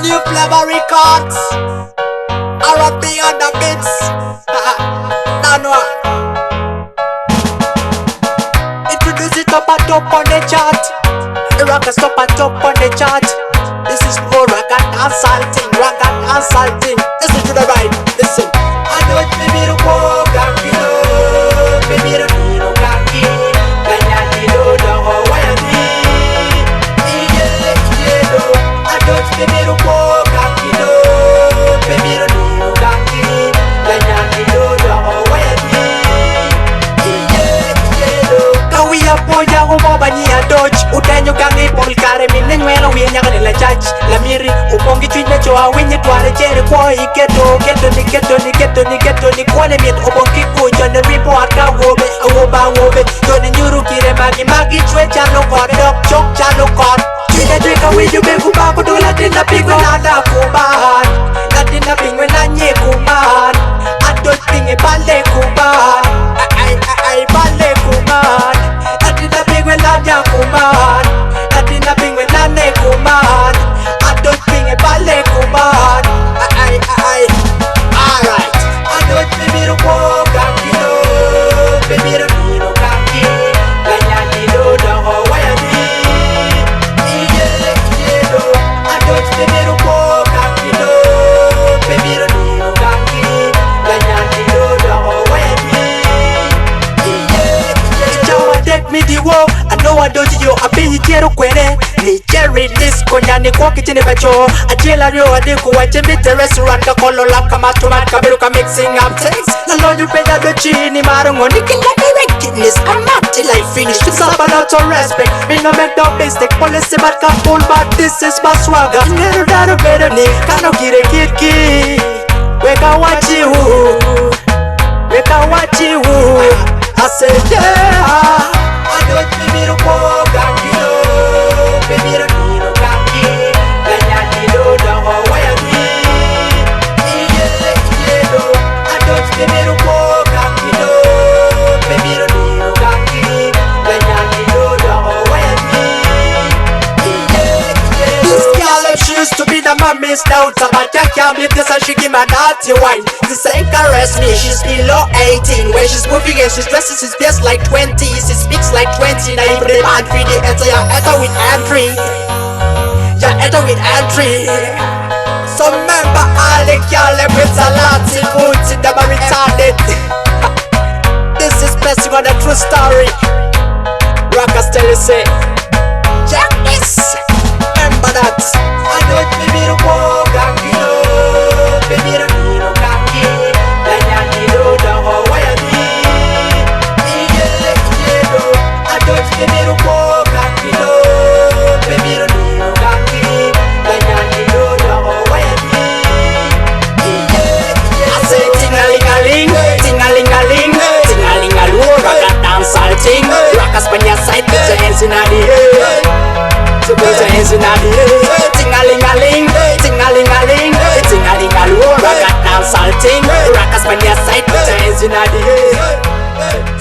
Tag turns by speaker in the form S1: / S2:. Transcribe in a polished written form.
S1: New flavor records. R&B on the beats. Now no. Introduce it up and top on the chart. Rakas up and top on the chart. This is more Rakas dancing, Rakas dancing. Listen to the right, listen. I know it may be the war, Gakino, maybe the Nino Gaki, Ganyano, the Hawaii. I know it may be the war, Gakino, maybe the Nino Gaki, Ganyano, the Hawaii. Now we are Poya, Umobani, Adoch, Utanyo Gangi, Polkare, Minuela, we are Nagala Judge, Lamiri, Upongi Chinacho, when you want to get a boy, get on the corner, Upongi, John the Ripo, Akawobe, Awoba, Johnny Nuruki, Magi, Chano, Adoch, Chok, Chano, Cod. China drink away, you make Kuba, do Latin, the big one, Kuban, Latin, the big one, Kuman, I don't think a ballet Kuban, I ballet Kuman, Latin, the big one, Kuman, Latin, the big one, Kuman, I don't think a ballet Kuman, alright, I don't think it'll walk, baby, the Nino Kaki, Ganyano, the Hawaii. I don't think it'll walk, baby, the Nino Kaki, Ganyano, the Hawaii. Take me the war, I know I don't you, I be here quere. Jerry disco nyani kwa kitini bacho Ajela rio adiku wachimite restaurant ka kolo lap kama tomat kabiru ka mixing up things Na lo you peda do chini marungo Niki like me wickedness I'm not till I finish It's all about to respect Me no make no mistake Policy but can pull back This is my swagger Never that a better name Kano kire kiki Weka wachi hu Weka wachi hu I say yeah I don't think it'll walk baby, the Nino Kaki, Ganyano, the Hawaii. I don't think it'll walk, baby, the Nino Kaki, Ganyano, the Hawaii. This girl, she used to be the mommy's doubt. But I can't believe this, and she give my naughty wine. This ain't caress me, she's below 18. When she's moving and she's dressing, she's dressed like 20. She speaks like 20. Now even the bad video, enter with entry. Yeah, enter with entry. So remember, all the girl with a lot of boots in the retarded. This is based on a true story. Rakas tell you say, check this. Remember that. I know it may be the war, baby, the Nino Kaki, Ganyano, the Hawaii. I don't think it'll walk, baby, the Nino Kaki, Ganyano, the Hawaii. I say ting-a-ling-a-ling, ting-a-ling-a-ling, ting-a-ling-a-loo, Rakas dancing, Rakas on your side, put your hands in the air. So put your hands in the air. Ting-a-ling-a-ling, ting-a-ling-a-ling, ting-a-ling-a-loo, Rakas dancing, Rakas on your side, put your hands in the air.